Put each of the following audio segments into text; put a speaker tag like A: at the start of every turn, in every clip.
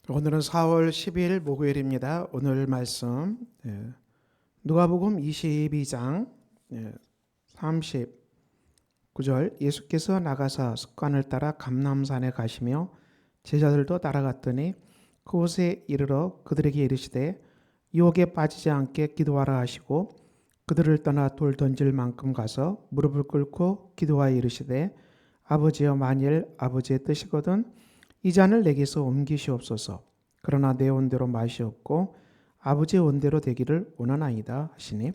A: 오늘은 4월 10일 목요일입니다. 오늘 말씀 누가복음 22장 39절 예수께서 나가사 습관을 따라 감람산에 가시며 제자들도 따라갔더니 그곳에 이르러 그들에게 이르시되 유혹에 빠지지 않게 기도하라 하시고 그들을 떠나 돌 던질 만큼 가서 무릎을 꿇고 기도하여 이르시되 아버지여 만일 아버지의 뜻이거든 이 잔을 내게서 옮기시옵소서. 그러나 내 원대로 마시옵고 아버지의 원대로 되기를 원하나이다 하시니.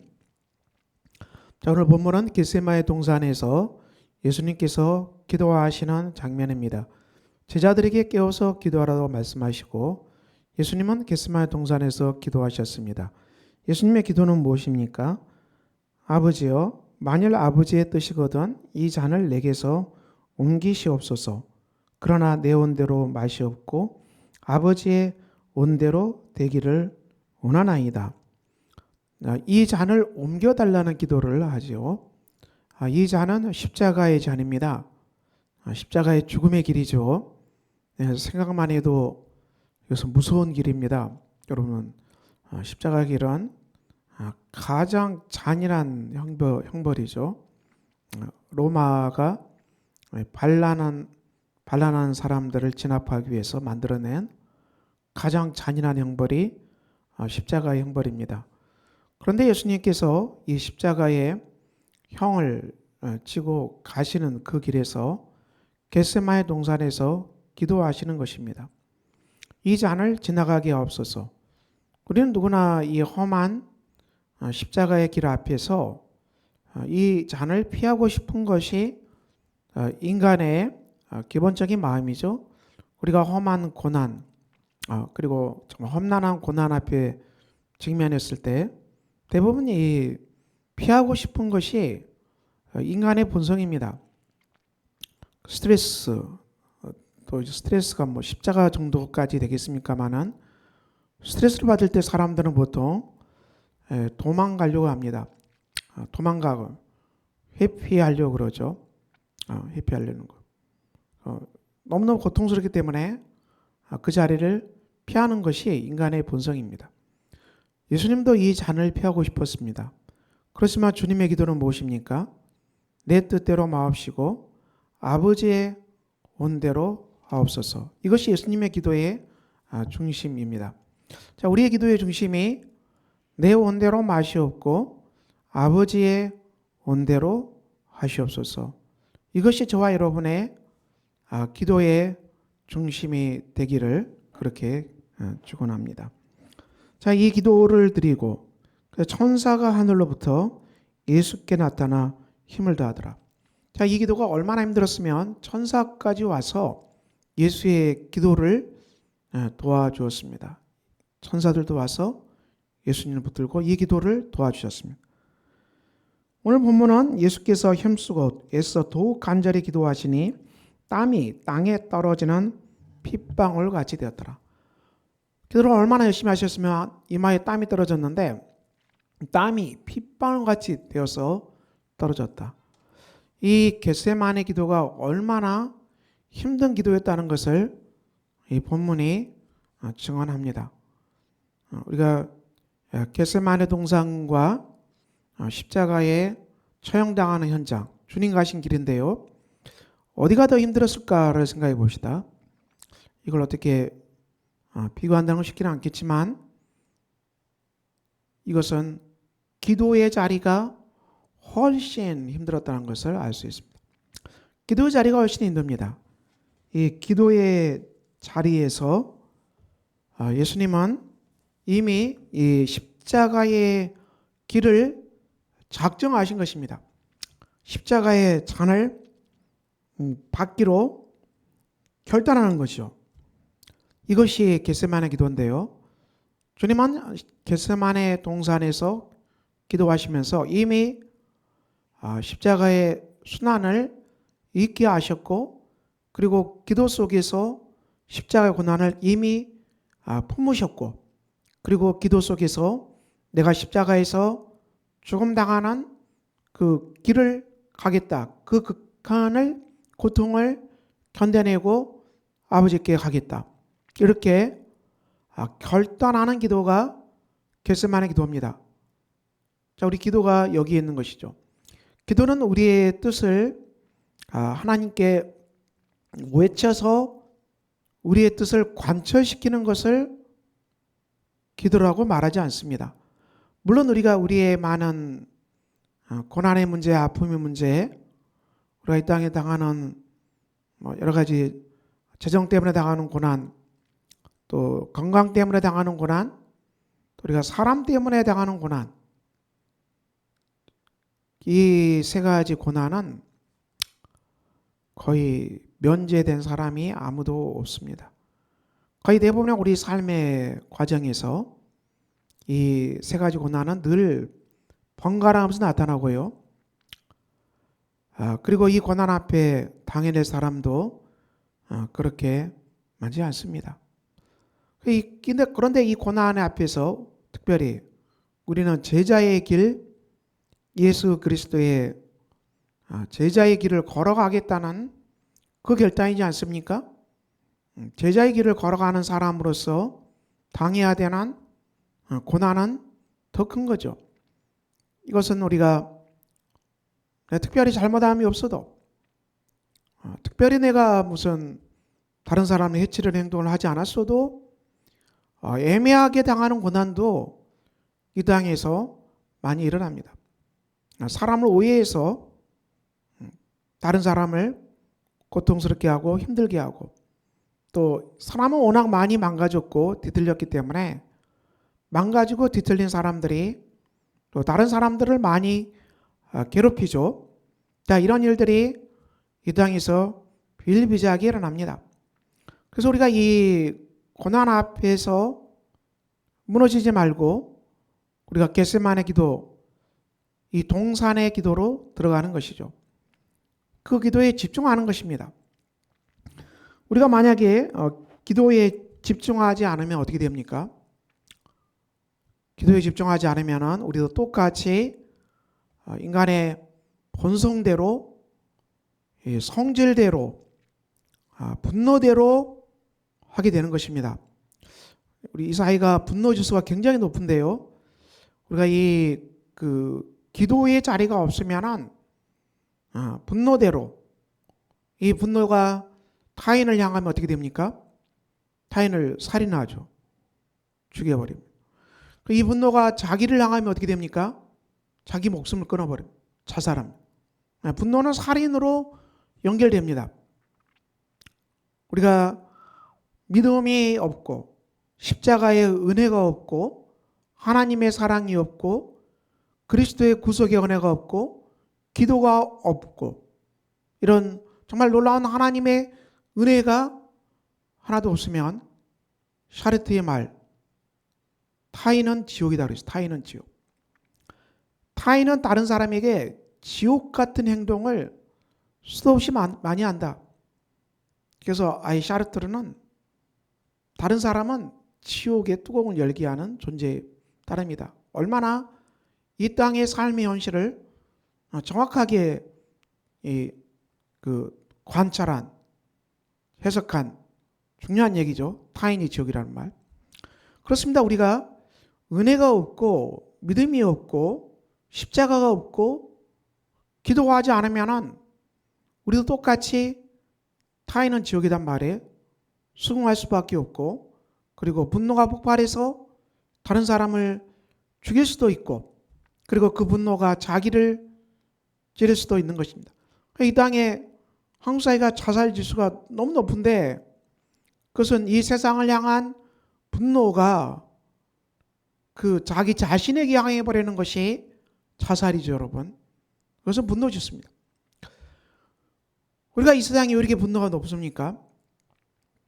A: 자, 오늘 본문은 겟세마네 동산에서 예수님께서 기도하시는 장면입니다. 제자들에게 깨워서 기도하라고 말씀하시고 예수님은 겟세마네 동산에서 기도하셨습니다. 예수님의 기도는 무엇입니까? 아버지여 만일 아버지의 뜻이거든 이 잔을 내게서 옮기시옵소서. 그러나 내 원대로 마시옵고 아버지의 원대로 되기를 원하나이다. 이 잔을 옮겨달라는 기도를 하죠. 이 잔은 십자가의 잔입니다. 십자가의 죽음의 길이죠. 생각만 해도 이것은 무서운 길입니다. 여러분, 십자가 길은 가장 잔인한 형벌이죠. 로마가 반란한 사람들을 진압하기 위해서 만들어낸 가장 잔인한 형벌이 십자가의 형벌입니다. 그런데 예수님께서 이 십자가의 형을 지고 가시는 그 길에서 겟세마네 동산에서 기도하시는 것입니다. 이 잔을 지나가게 하옵소서. 우리는 누구나 이 험한 십자가의 길 앞에서 이 잔을 피하고 싶은 것이 인간의 기본적인 마음이죠. 우리가 험한 고난 그리고 정말 험난한 고난 앞에 직면했을 때 대부분 이 피하고 싶은 것이 인간의 본성입니다. 스트레스 또 스트레스가 뭐 십자가 정도까지 되겠습니까마는 스트레스를 받을 때 사람들은 보통 도망가려고 합니다. 도망가고 회피하려고 그러죠. 회피하려는 거. 너무너무 고통스럽기 때문에 그 자리를 피하는 것이 인간의 본성입니다. 예수님도 이 잔을 피하고 싶었습니다. 그렇지만 주님의 기도는 무엇입니까? 내 뜻대로 마옵시고 아버지의 원대로 하옵소서. 이것이 예수님의 기도의 중심입니다. 자, 우리의 기도의 중심이 내 원대로 마시옵고 아버지의 원대로 하시옵소서. 이것이 저와 여러분의 기도의 중심이 되기를 그렇게 축원합니다. 자, 이 기도를 드리고 천사가 하늘로부터 예수께 나타나 힘을 다하더라. 자, 이 기도가 얼마나 힘들었으면 천사까지 와서 예수의 기도를 도와주었습니다. 천사들도 와서 예수님을 붙들고 이 기도를 도와주셨습니다. 오늘 본문은 예수께서 힘쓰고 애써 더욱 간절히 기도하시니 땀이 땅에 떨어지는 핏방울 같이 되었더라. 기도를 얼마나 열심히 하셨으면 이마에 땀이 떨어졌는데 땀이 핏방울 같이 되어서 떨어졌다. 이 겟세마네 기도가 얼마나 힘든 기도였다는 것을 이 본문이 증언합니다. 우리가 겟세마네 동산과 십자가에 처형당하는 현장, 주님 가신 길인데요. 어디가 더 힘들었을까를 생각해 봅시다. 이걸 어떻게 비교한다는 건 쉽지는 않겠지만 이것은 기도의 자리가 훨씬 힘들었다는 것을 알 수 있습니다. 기도의 자리가 훨씬 힘듭니다. 이 기도의 자리에서 예수님은 이미 이 십자가의 길을 작정하신 것입니다. 십자가의 잔을 받기로 결단하는 것이죠. 이것이 겟세마네 기도인데요. 주님은 겟세마네 동산에서 기도하시면서 이미 십자가의 순환을 잊게 하셨고 그리고 기도 속에서 십자가의 고난을 이미 품으셨고 그리고 기도 속에서 내가 십자가에서 죽음 당하는 그 길을 가겠다. 그 극한을 고통을 견뎌내고 아버지께 가겠다. 이렇게 결단하는 기도가 겟세마네 기도입니다. 자, 우리 기도가 여기 있는 것이죠. 기도는 우리의 뜻을 하나님께 외쳐서 우리의 뜻을 관철시키는 것을 기도라고 말하지 않습니다. 물론 우리가 우리의 많은 고난의 문제, 아픔의 문제, 우리가 이 땅에 당하는 여러 가지 재정 때문에 당하는 고난, 또 건강 때문에 당하는 고난, 또 우리가 사람 때문에 당하는 고난, 이 세 가지 고난은 거의 면제된 사람이 아무도 없습니다. 거의 대부분의 우리 삶의 과정에서 이 세 가지 고난은 늘 번갈아가면서 나타나고요. 그리고 이 고난 앞에 당해낼 사람도 그렇게 많지 않습니다. 그런데 이 고난 앞에서 특별히 우리는 제자의 길, 예수 그리스도의 제자의 길을 걸어가겠다는 그 결단이지 않습니까? 제자의 길을 걸어가는 사람으로서 당해야 되는 고난은 더 큰 거죠. 이것은 우리가 특별히 잘못함이 없어도, 특별히 내가 무슨 다른 사람을 해치려는 행동을 하지 않았어도 애매하게 당하는 고난도 이 땅에서 많이 일어납니다. 사람을 오해해서 다른 사람을 고통스럽게 하고 힘들게 하고, 또 사람은 워낙 많이 망가졌고 뒤틀렸기 때문에 망가지고 뒤틀린 사람들이 또 다른 사람들을 많이 괴롭히죠. 자, 이런 일들이 이 땅에서 비일비재하게 일어납니다. 그래서 우리가 이 고난 앞에서 무너지지 말고 우리가 겟세마네 기도, 이 동산의 기도로 들어가는 것이죠. 그 기도에 집중하는 것입니다. 우리가 만약에 기도에 집중하지 않으면 어떻게 됩니까? 기도에 집중하지 않으면 우리도 똑같이 인간의 본성대로, 성질대로, 분노대로 하게 되는 것입니다. 우리 이사이가 분노 지수가 굉장히 높은데요. 우리가 기도의 자리가 없으면은 분노대로, 이 분노가 타인을 향하면 어떻게 됩니까? 타인을 살인하죠. 죽여버립니다. 이 분노가 자기를 향하면 어떻게 됩니까? 자기 목숨을 끊어버립니다. 자살합니다. 분노는 살인으로 연결됩니다. 우리가 믿음이 없고 십자가의 은혜가 없고 하나님의 사랑이 없고 그리스도의 구속의 은혜가 없고 기도가 없고 이런 정말 놀라운 하나님의 은혜가 하나도 없으면 샤르트의 말, 타인은 지옥이다 그랬어요. 타인은 지옥. 타인은 다른 사람에게 지옥 같은 행동을 수도 없이 많이 한다. 그래서 샤르트르는 다른 사람은 지옥의 뚜껑을 열게 하는 존재에 따릅니다. 얼마나 이 땅의 삶의 현실을 정확하게 관찰한, 해석한 중요한 얘기죠. 타인이 지옥이라는 말. 그렇습니다. 우리가 은혜가 없고 믿음이 없고 십자가가 없고 기도하지 않으면은 우리도 똑같이 타인은 지옥이란 말에 수긍할 수밖에 없고, 그리고 분노가 폭발해서 다른 사람을 죽일 수도 있고, 그리고 그 분노가 자기를 찌를 수도 있는 것입니다. 이 땅에 한국 사회가 자살 지수가 너무 높은데 그것은 이 세상을 향한 분노가 자기 자신에게 향해 버리는 것이 자살이죠, 여러분. 그것은 분노 지수입니다. 우리가 이 세상에 왜 이렇게 분노가 높습니까?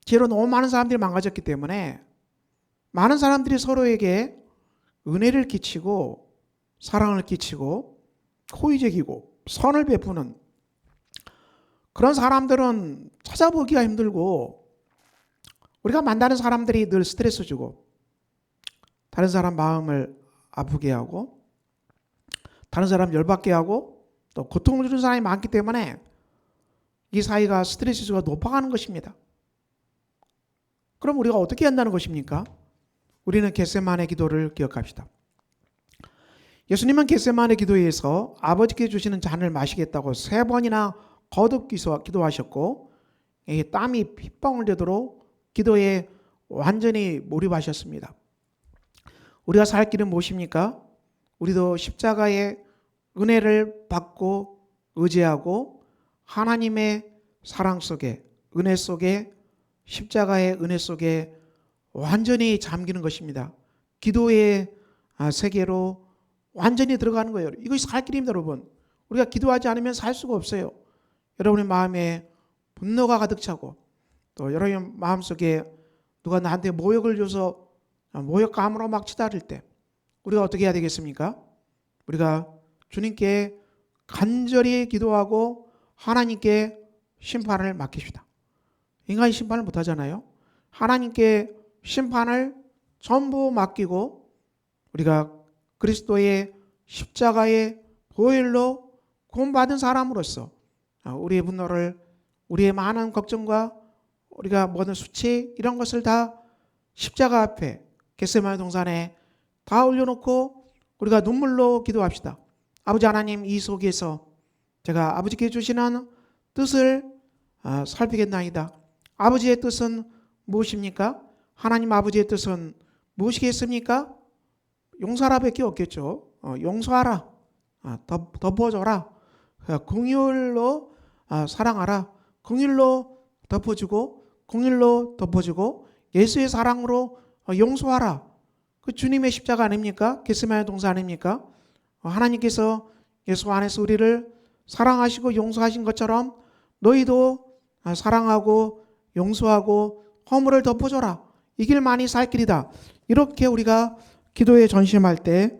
A: 죄로 너무 많은 사람들이 망가졌기 때문에 많은 사람들이 서로에게 은혜를 끼치고 사랑을 끼치고 호의적이고 선을 베푸는 그런 사람들은 찾아보기가 힘들고, 우리가 만나는 사람들이 늘 스트레스 주고 다른 사람 마음을 아프게 하고 다른 사람 열받게 하고 또 고통을 주는 사람이 많기 때문에 이 사회가 스트레스 지수가 높아가는 것입니다. 그럼 우리가 어떻게 한다는 것입니까? 우리는 겟세마네 기도를 기억합시다. 예수님은 겟세마네 기도에서 아버지께 주시는 잔을 마시겠다고 3번이나 거듭 기도하셨고 땀이 핏방울 되도록 기도에 완전히 몰입하셨습니다. 우리가 살 길은 무엇입니까? 우리도 십자가의 은혜를 받고 의지하고 하나님의 사랑 속에, 은혜 속에, 십자가의 은혜 속에 완전히 잠기는 것입니다. 기도의 세계로 완전히 들어가는 거예요. 이것이 살 길입니다, 여러분. 우리가 기도하지 않으면 살 수가 없어요. 여러분의 마음에 분노가 가득 차고 또 여러분의 마음속에 누가 나한테 모욕을 줘서 모욕감으로 막 치달을 때 우리가 어떻게 해야 되겠습니까? 우리가 주님께 간절히 기도하고 하나님께 심판을 맡깁시다. 인간이 심판을 못하잖아요. 하나님께 심판을 전부 맡기고 우리가 그리스도의 십자가의 보혈로 구원받은 사람으로서 우리의 분노를, 우리의 많은 걱정과 우리가 모든 수치 이런 것을 다 십자가 앞에 겟세마네 동산에 다 올려놓고 우리가 눈물로 기도합시다. 아버지 하나님, 이 속에서 제가 아버지께 주시는 뜻을 살피겠나이다. 아버지의 뜻은 무엇입니까? 하나님 아버지의 뜻은 무엇이겠습니까? 용서하라 밖에 없겠죠. 용서하라, 덮어줘라, 긍휼로 사랑하라, 긍휼로 덮어주고 긍휼로 덮어주고 예수의 사랑으로 용서하라. 그 주님의 십자가 아닙니까? 겟세마네 동산 아닙니까? 하나님께서 예수 안에서 우리를 사랑하시고 용서하신 것처럼 너희도 사랑하고 용서하고 허물을 덮어줘라. 이 길만이 살 길이다. 이렇게 우리가 기도에 전심할 때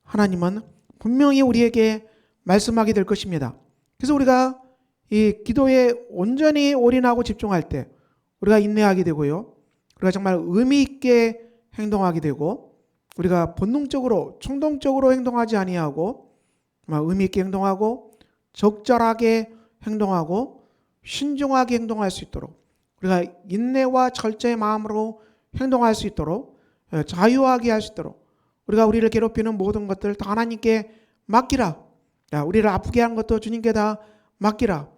A: 하나님은 분명히 우리에게 말씀하게 될 것입니다. 그래서 우리가 이 기도에 온전히 올인하고 집중할 때 우리가 인내하게 되고요. 우리가 정말 의미 있게 행동하게 되고 우리가 본능적으로 충동적으로 행동하지 아니하고 의미 있게 행동하고 적절하게 행동하고 신중하게 행동할 수 있도록 우리가 인내와 철저의 마음으로 행동할 수 있도록 자유하게 할 수 있도록 우리가 우리를 괴롭히는 모든 것들 다 하나님께 맡기라. 우리를 아프게 한 것도 주님께 다 맡기라.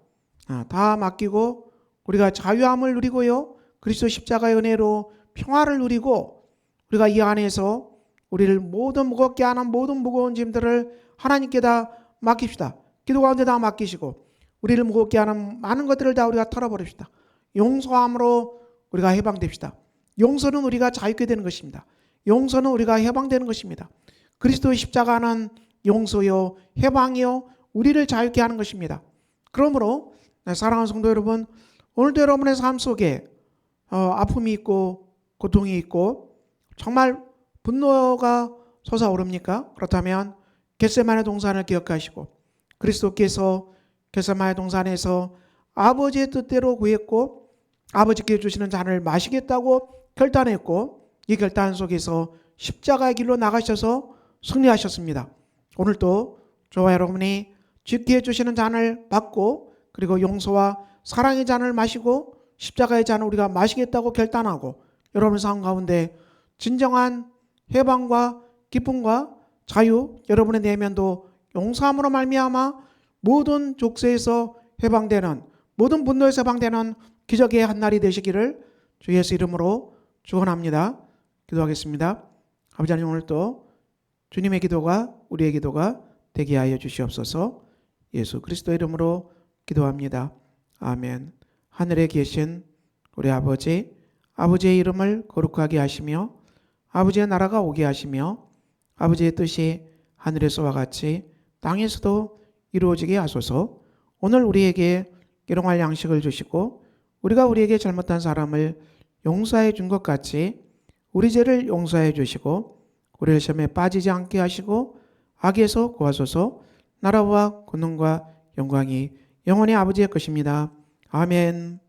A: 다 맡기고 우리가 자유함을 누리고요. 그리스도 십자가의 은혜로 평화를 누리고 우리가 이 안에서 우리를 모든 무겁게 하는 모든 무거운 짐들을 하나님께 다 맡깁시다. 기도 가운데 다 맡기시고 우리를 무겁게 하는 많은 것들을 다 우리가 털어버립시다. 용서함으로 우리가 해방됩시다. 용서는 우리가 자유케 되는 것입니다. 용서는 우리가 해방되는 것입니다. 그리스도의 십자가는 용서요 해방이요 우리를 자유케 하는 것입니다. 그러므로 사랑하는 성도 여러분, 오늘도 여러분의 삶 속에 아픔이 있고 고통이 있고 정말 분노가 솟아오릅니까? 그렇다면 겟세마네 동산을 기억하시고 그리스도께서 겟세마네 동산에서 아버지의 뜻대로 구했고 아버지께 주시는 잔을 마시겠다고 결단했고 이 결단 속에서 십자가의 길로 나가셔서 승리하셨습니다. 오늘도 저와 여러분이 지키해 주시는 잔을 받고 그리고 용서와 사랑의 잔을 마시고 십자가의 잔을 우리가 마시겠다고 결단하고 여러분의 삶 가운데 진정한 해방과 기쁨과 자유, 여러분의 내면도 용서함으로 말미암아 모든 족쇄에서 해방되는 모든 분노에서 해방되는 기적의 한날이 되시기를 주 예수 이름으로 축원합니다. 기도하겠습니다. 아버지 하나님, 오늘도 주님의 기도가 우리의 기도가 되게 하여 주시옵소서. 예수 그리스도 이름으로 기도합니다. 아멘. 하늘에 계신 우리 아버지, 아버지의 이름을 거룩하게 하시며 아버지의 나라가 오게 하시며 아버지의 뜻이 하늘에서와 같이 땅에서도 이루어지게 하소서. 오늘 우리에게 일용할 양식을 주시고 우리가 우리에게 잘못한 사람을 용서해 준 것 같이 우리 죄를 용서해 주시고 우리를 시험에 빠지지 않게 하시고 악에서 구하소서. 나라와 권능과 영광이 영원히 아버지의 것입니다. 아멘.